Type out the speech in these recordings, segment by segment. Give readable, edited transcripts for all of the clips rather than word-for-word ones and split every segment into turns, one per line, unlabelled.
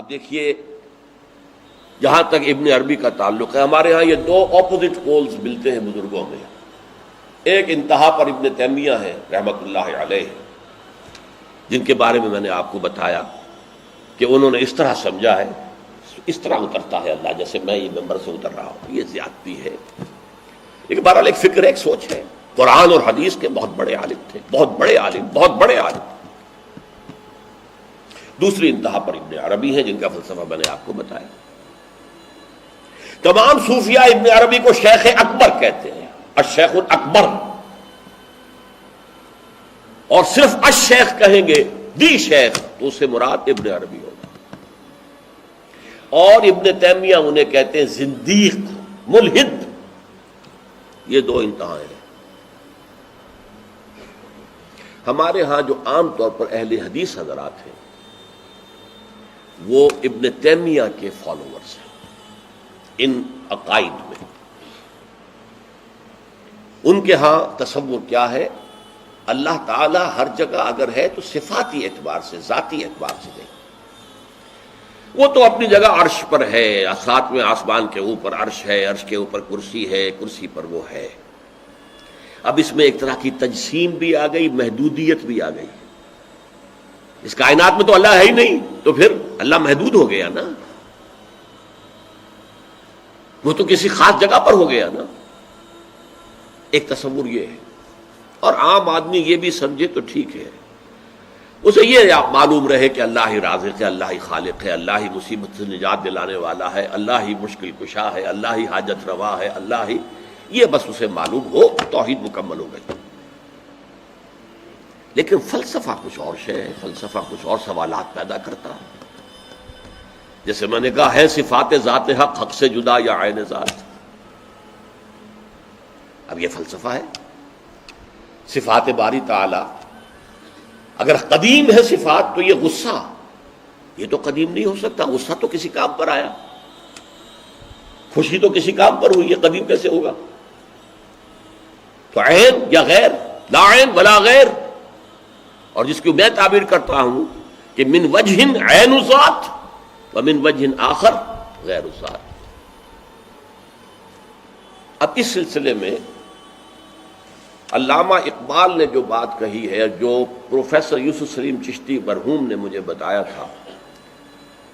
اب دیکھیے جہاں تک ابن عربی کا تعلق ہے، ہمارے ہاں یہ دو اپوزٹ پولز ملتے ہیں بزرگوں میں. ایک انتہا پر ابن تیمیہ ہے رحمۃ اللہ علیہ، جن کے بارے میں نے آپ کو بتایا کہ انہوں نے اس طرح سمجھا ہے، اس طرح اترتا ہے اللہ جیسے میں یہ ممبر سے اتر رہا ہوں، یہ زیادتی ہے. لیکن بہرحال ایک فکر ہے، ایک سوچ ہے. قرآن اور حدیث کے بہت بڑے عالم تھے، بہت بڑے عالم، بہت بڑے عالم. دوسری انتہا پر ابن عربی ہیں جن کا فلسفہ میں نے آپ کو بتایا. تمام صوفیاء ابن عربی کو شیخ اکبر کہتے ہیں، الشیخ الاکبر، اور صرف الشیخ کہیں گے، دی شیخ، تو اس سے مراد ابن عربی ہوگا. اور ابن تیمیہ انہیں کہتے ہیں زندیق، ملحد. یہ دو انتہائیں ہیں. ہمارے ہاں جو عام طور پر اہل حدیث حضرات ہیں وہ ابن تیمیہ کے فالوورز ہیں ان عقائد میں. ان کے ہاں تصور کیا ہے؟ اللہ تعالی ہر جگہ اگر ہے تو صفاتی اعتبار سے، ذاتی اعتبار سے نہیں. وہ تو اپنی جگہ عرش پر ہے، ساتویں آسمان کے اوپر عرش ہے، عرش کے اوپر کرسی ہے، کرسی پر وہ ہے. اب اس میں ایک طرح کی تجسیم بھی آ گئی، محدودیت بھی آ گئی. اس کائنات میں تو اللہ ہے ہی نہیں، تو پھر اللہ محدود ہو گیا نا، وہ تو کسی خاص جگہ پر ہو گیا نا. ایک تصور یہ ہے. اور عام آدمی یہ بھی سمجھے تو ٹھیک ہے، اسے یہ معلوم رہے کہ اللہ ہی رازق ہے، اللہ ہی خالق ہے، اللہ ہی مصیبت سے نجات دلانے والا ہے، اللہ ہی مشکل کشا ہے، اللہ ہی حاجت روا ہے، اللہ ہی، یہ بس اسے معلوم ہو، توحید مکمل ہو گئی. لیکن فلسفہ کچھ اور شے ہے، فلسفہ کچھ اور سوالات پیدا کرتا ہے. جیسے میں نے کہا ہے صفات ذات حق حق سے جدا یا عین ذات. اب یہ فلسفہ ہے. صفات باری تعالی اگر قدیم ہے صفات تو یہ غصہ، یہ تو قدیم نہیں ہو سکتا. غصہ تو کسی کام پر آیا، خوشی تو کسی کام پر ہوئی، یہ قدیم کیسے ہوگا؟ تو عین یا غیر، لا عین ولا غیر. اور جس کی میں تعبیر کرتا ہوں کہ من وجہ عین ذات ومن وجہ آخر غیر ذات. اب اس سلسلے میں علامہ اقبال نے جو بات کہی ہے، جو پروفیسر یوسف سلیم چشتی مرحوم نے مجھے بتایا تھا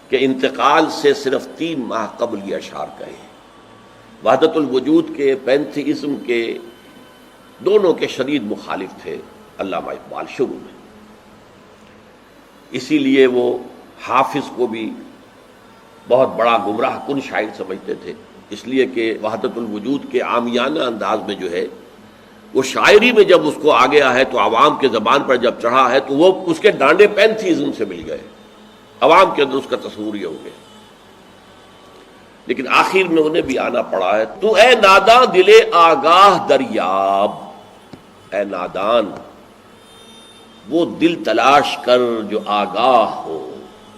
کہ انتقال سے صرف 3 ماہ قبل یہ اشعار کہے. وحدت الوجود کے، پینتھیزم کے، دونوں کے شدید مخالف تھے علامہ اقبال شروع میں. اسی لیے وہ حافظ کو بھی بہت بڑا گمراہ کن شاعر سمجھتے تھے، اس لیے کہ وحدت الوجود کے عامیانہ انداز میں جو ہے وہ شاعری میں جب اس کو آ گیا ہے تو عوام کے زبان پر جب چڑھا ہے تو وہ اس کے ڈانڈے پینتھیزم سے مل گئے، عوام کے اندر اس کا تصور یہ ہو گیا. لیکن آخر میں انہیں بھی آنا پڑا ہے. تو اے ناداں دل آگاہ دریاب، اے نادان وہ دل تلاش کر جو آگاہ ہو،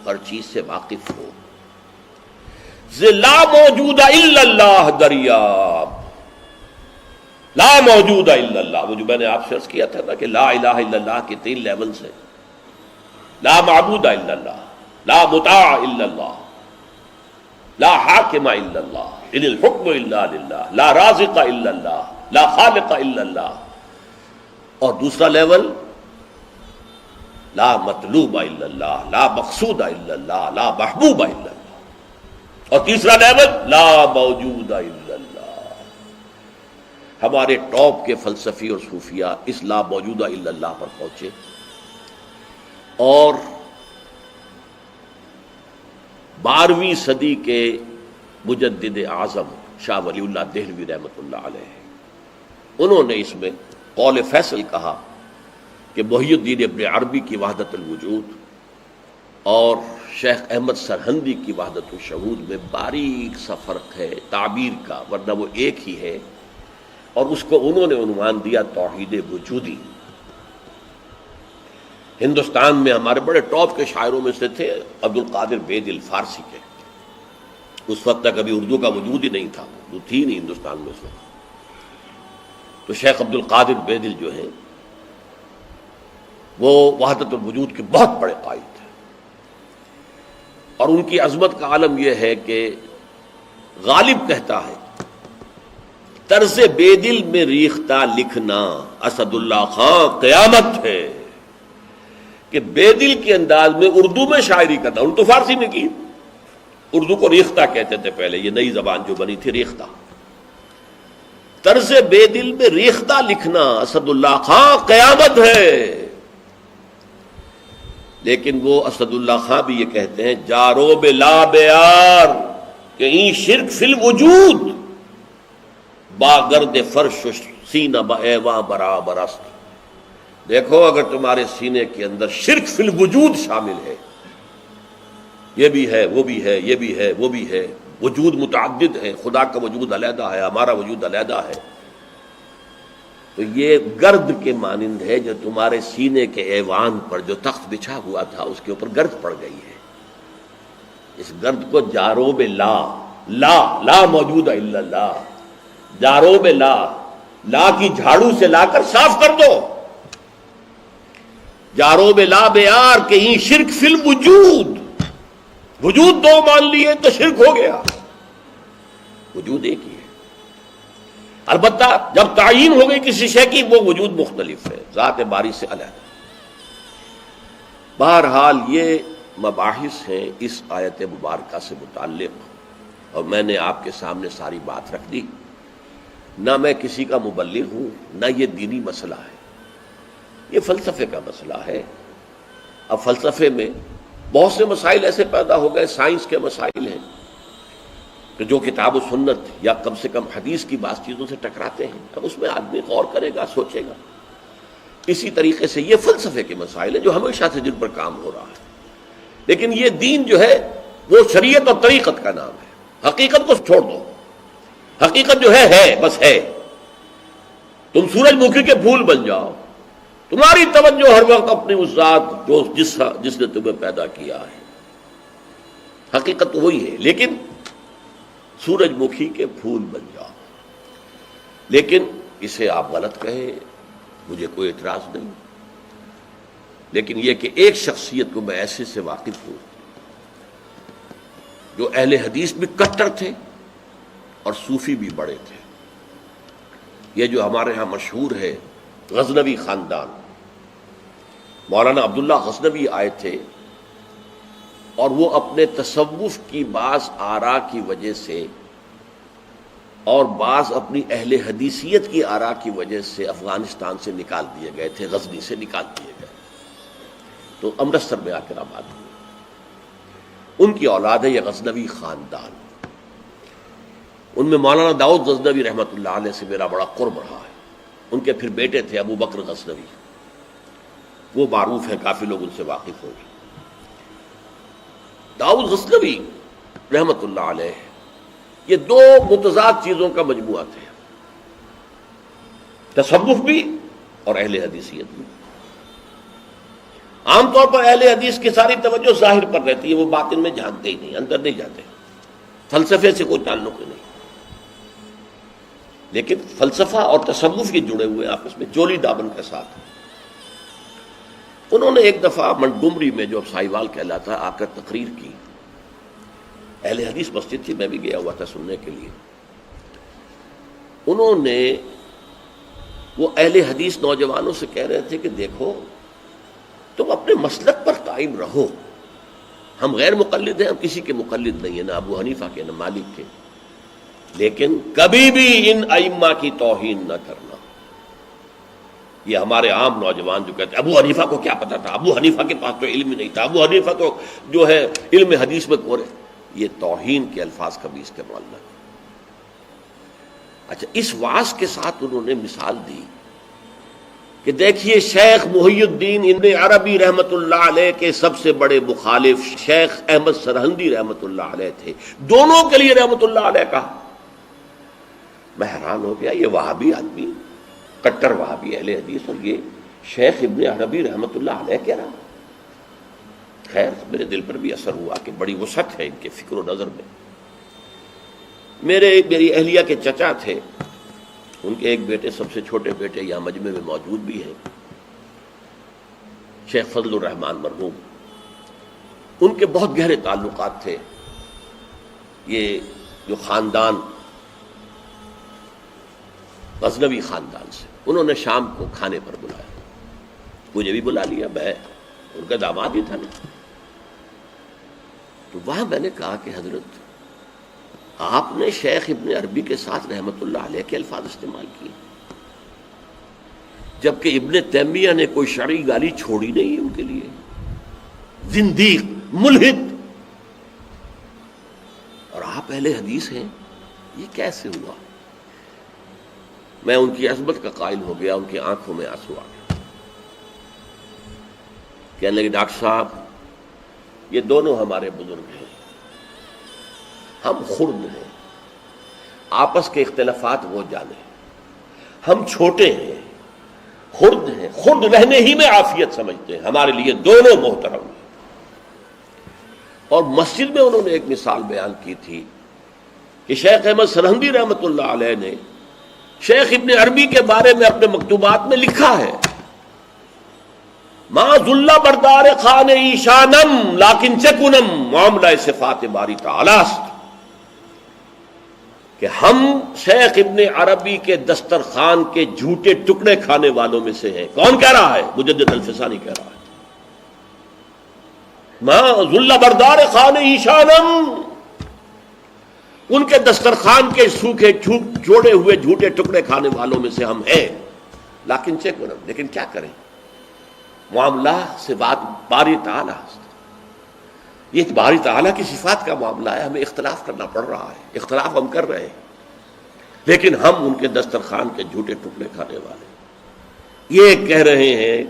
ہر چیز سے واقف ہو. لا موجود الا اللہ دریاب، لا موجود الا اللہ. وہ جو میں نے آپ سے عرض کیا تھا نا کہ لا الہ الا اللہ کے 3 لیولز ہیں. لا معبود الا اللہ، لا مطاع الا اللہ، لا حاکم الا اللہ، ان الحکم الا للہ، لا رازق الا اللہ، لا خالق الا اللہ. اور دوسرا لیول لا مطلوب الا اللہ، لا مقصود الا اللہ، لا محبوب الا اللہ. اور تیسرا لیول لا موجود الا اللہ. ہمارے ٹاپ کے فلسفی اور صوفیاء اس لا موجودہ الا اللہ پر پہنچے. اور 12ویں صدی کے مجدد اعظم شاہ ولی اللہ دہلوی رحمۃ اللہ علیہ، انہوں نے اس میں قول فیصل کہا کہ محی الدین ابن عربی کی وحدت الوجود اور شیخ احمد سرہندی کی وحدت الشہود میں باریک سا فرق ہے تعبیر کا، ورنہ وہ ایک ہی ہے. اور اس کو انہوں نے عنوان دیا توحید وجودی. ہندوستان میں ہمارے بڑے ٹاپ کے شاعروں میں سے تھے عبد القادر بیدل فارسی کے. اس وقت تک ابھی اردو کا وجود ہی نہیں تھا، اردو تھی نہیں ہندوستان میں اس وقت. تو شیخ عبد القادر بیدل جو ہیں وہ وحدت الوجود کے بہت بڑے قائد تھے. اور ان کی عظمت کا عالم یہ ہے کہ غالب کہتا ہے طرز بے دل میں ریختہ لکھنا اسد اللہ خان قیامت ہے، کہ بے دل کے انداز میں اردو میں شاعری کرتا، ان تو فارسی میں کی، اردو کو ریختہ کہتے تھے پہلے، یہ نئی زبان جو بنی تھی ریختہ، طرز بے دل میں ریختہ لکھنا اسد اللہ خان قیامت ہے۔ لیکن وہ اسد اللہ خان بھی یہ کہتے ہیں جارو بلا بیار کہ این شرک فی الوجود باگرد فرش سینہ بایواں برابر است۔ دیکھو اگر تمہارے سینے کے اندر شرک فی الوجود شامل ہے، یہ بھی ہے وہ بھی ہے یہ بھی ہے وہ بھی ہے، وجود متعدد ہے، خدا کا وجود علیحدہ ہے، ہمارا وجود علیحدہ ہے، تو یہ گرد کے مانند ہے جو تمہارے سینے کے ایوان پر جو تخت بچھا ہوا تھا اس کے اوپر گرد پڑ گئی ہے۔ اس گرد کو جاروب لا، لا موجود ہے الا اللہ، جاروب لا کی جھاڑو سے لا کر صاف کر دو، جاروب لا بیار کہ یہ شرک فی الوجود، وجود دو مان لیے تو شرک ہو گیا، وجود ایک ہی ہے، البتہ جب تعین ہو گئی کسی شے کی وہ وجود مختلف ہے، ذات باری سے علیحدہ۔ بہرحال یہ مباحث ہیں اس آیت مبارکہ سے متعلق، اور میں نے آپ کے سامنے ساری بات رکھ دی۔ نہ میں کسی کا مبلغ ہوں، نہ یہ دینی مسئلہ ہے، یہ فلسفے کا مسئلہ ہے۔ اب فلسفے میں بہت سے مسائل ایسے پیدا ہو گئے، سائنس کے مسائل ہیں کہ جو کتاب و سنت یا کم سے کم حدیث کی بعض چیزوں سے ٹکراتے ہیں، اب اس میں آدمی غور کرے گا، سوچے گا۔ اسی طریقے سے یہ فلسفے کے مسائل ہیں جو ہمیشہ سے جن پر کام ہو رہا ہے، لیکن یہ دین جو ہے وہ شریعت اور طریقت کا نام ہے، حقیقت کو چھوڑ دو، حقیقت جو ہے بس ہے۔ تم سورج مکھی کے پھول بن جاؤ، تمہاری توجہ ہر وقت اپنی اس ذات جو جس نے تمہیں پیدا کیا ہے، حقیقت تو وہی ہے، لیکن سورج مکھی کے پھول بن جاؤ۔ لیکن اسے آپ غلط کہیں، مجھے کوئی اعتراض نہیں، لیکن یہ کہ ایک شخصیت کو میں ایسے سے واقف ہوں جو اہل حدیث بھی کٹر تھے اور صوفی بھی بڑے تھے۔ یہ جو ہمارے ہاں مشہور ہے غزنوی خاندان، مولانا عبداللہ غزنوی آئے تھے اور وہ اپنے تصوف کی بعض آراء کی وجہ سے اور بعض اپنی اہل حدیثیت کی آراء کی وجہ سے افغانستان سے نکال دیے گئے تھے، غزنی سے نکال دیے گئے، تو امرتسر میں آ کر آباد ہوئے۔ ان کی اولاد ہے یہ غزنوی خاندان، ان میں مولانا داؤد غزنوی رحمۃ اللہ علیہ سے میرا بڑا قرب رہا ہے۔ ان کے پھر بیٹے تھے ابو بکر غزنوی، وہ معروف ہیں، کافی لوگ ان سے واقف ہوں گے۔ داؤد غزنوی رحمۃ اللہ علیہ یہ دو متضاد چیزوں کا مجموعہ تھے، تصوف بھی اور اہل حدیثیت بھی۔ عام طور پر اہل حدیث کی ساری توجہ ظاہر پر رہتی ہے، وہ باطن میں جھانکتے ہی نہیں، اندر نہیں جاتے، فلسفے سے کوئی تعلق نہیں، لیکن فلسفہ اور تصوف یہ جڑے ہوئے آپس میں چولی دامن کے ساتھ۔ انہوں نے ایک دفعہ منٹگمری میں جو اب سائیوال کہلاتا ہے آ کر تقریر کی، اہل حدیث مسجد تھی، میں بھی گیا ہوا تھا سننے کے لیے۔ انہوں نے وہ اہل حدیث نوجوانوں سے کہہ رہے تھے کہ دیکھو تم اپنے مسلک پر قائم رہو، ہم غیر مقلد ہیں، ہم کسی کے مقلد نہیں ہیں، نہ ابو حنیفہ کے نہ مالک کے، لیکن کبھی بھی ان ائمہ کی توہین نہ کرنا۔ یہ ہمارے عام نوجوان جو کہتے ہیں ابو حنیفہ کو کیا پتا تھا، ابو حنیفہ کے پاس تو علم ہی نہیں تھا، ابو حنیفہ تو جو ہے علم حدیث میں کورے، یہ توہین کے الفاظ کبھی استعمال نہ کریں۔ اچھا، اس واعظ کے ساتھ انہوں نے مثال دی کہ دیکھیے شیخ محی الدین ابن عربی رحمۃ اللہ علیہ کے سب سے بڑے مخالف شیخ احمد سرہندی رحمۃ اللہ علیہ تھے، دونوں کے لیے رحمۃ اللہ علیہ کہا۔ میں حیران ہو گیا، یہ وہابی آدمی، کٹر وہابی اہل حدیث، اور یہ شیخ ابن عربی رحمۃ اللہ علیہ کہہ رہا۔ خیر میرے دل پر بھی اثر ہوا کہ بڑی وسعت ہے ان کے فکر و نظر میں۔ میری اہلیہ کے چچا تھے، ان کے ایک بیٹے، سب سے چھوٹے بیٹے یہاں مجمع میں موجود بھی ہیں، شیخ فضل الرحمان مرحوم۔ ان کے بہت گہرے تعلقات تھے یہ جو خاندان غزنوی خاندان سے. انہوں نے شام کو کھانے پر بلایا، مجھے بھی بلا لیا، میں ان کا داماد ہی تھا نا. تو وہاں میں نے کہا کہ حضرت آپ نے شیخ ابن عربی کے ساتھ رحمت اللہ علیہ کے الفاظ استعمال کیے، جبکہ ابن تیمیہ نے کوئی شرعی گالی چھوڑی نہیں ان کے لیے. زندیق، ملحد، اور آپ اہل حدیث ہیں، یہ کیسے ہوا؟ میں ان کی عظمت کا قائل ہو گیا، ان کی آنکھوں میں آنسو آ گیا. کہنے لگے ڈاکٹر صاحب یہ دونوں ہمارے بزرگ ہیں، ہم خرد ہیں، آپس کے اختلافات وہ جانے، ہم چھوٹے ہیں، خرد ہیں، خرد رہنے ہی میں عافیت سمجھتے ہیں، ہمارے لیے دونوں محترم ہیں. اور مسجد میں انہوں نے ایک مثال بیان کی تھی کہ شیخ احمد سرہندی رحمۃ اللہ علیہ نے شیخ ابن عربی کے بارے میں اپنے مکتوبات میں لکھا ہے، ما ذل بردار خان ایشانم لیکن چکنم معاملہ صفات باری تعالی است، کہ ہم شیخ ابن عربی کے دسترخوان کے جھوٹے ٹکڑے کھانے والوں میں سے ہیں. کون کہہ رہا ہے؟ مجدد الفسانی کہہ رہا ہے. ما ذل بردار خان ایشانم، ان کے دسترخوان کے سوکھے جوڑے ہوئے جھوٹے ٹکڑے کھانے والوں میں سے ہم ہیں. لیکن چکنم، لیکن کیا کریں، معاملہ صفات باری تعالی است، یہ باری تعالیٰ کی صفات کا معاملہ ہے، ہمیں اختلاف کرنا پڑ رہا ہے، اختلاف ہم کر رہے ہیں، لیکن ہم ان کے دسترخوان کے جھوٹے ٹکڑے کھانے والے. یہ کہہ رہے ہیں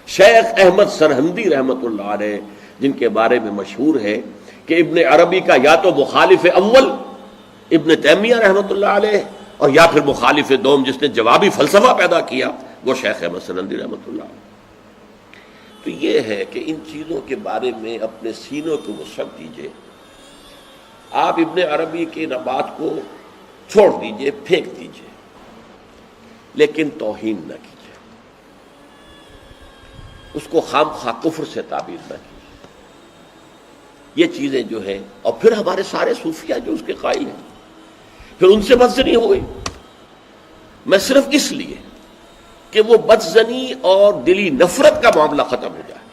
شیخ احمد سرہندی رحمۃ اللہ علیہ، جن کے بارے میں مشہور ہے کہ ابن عربی کا یا تو مخالف اول ابن تیمیہ رحمۃ اللہ علیہ، اور یا پھر مخالف دوم جس نے جوابی فلسفہ پیدا کیا وہ شیخ احمد سرہندی رحمۃ اللہ علیہ. تو یہ ہے کہ ان چیزوں کے بارے میں اپنے سینوں کو وسعت دیجیے. آپ ابن عربی کی بات کو چھوڑ دیجیے، پھینک دیجیے، لیکن توہین نہ کیجیے، اس کو خام خواہ کفر سے تعبیر نہ کیجیے. یہ چیزیں جو ہیں، اور پھر ہمارے سارے صوفیہ جو اس کے قائل ہیں، پھر ان سے بدزنی ہو گئی. میں صرف اس لیے کہ وہ بدزنی اور دلی نفرت کا معاملہ ختم ہو جائے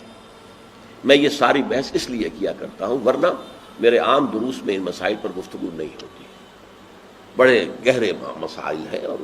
میں یہ ساری بحث اس لیے کیا کرتا ہوں، ورنہ میرے عام دروس میں ان مسائل پر گفتگو نہیں ہوتی. بڑے گہرے مسائل ہیں اور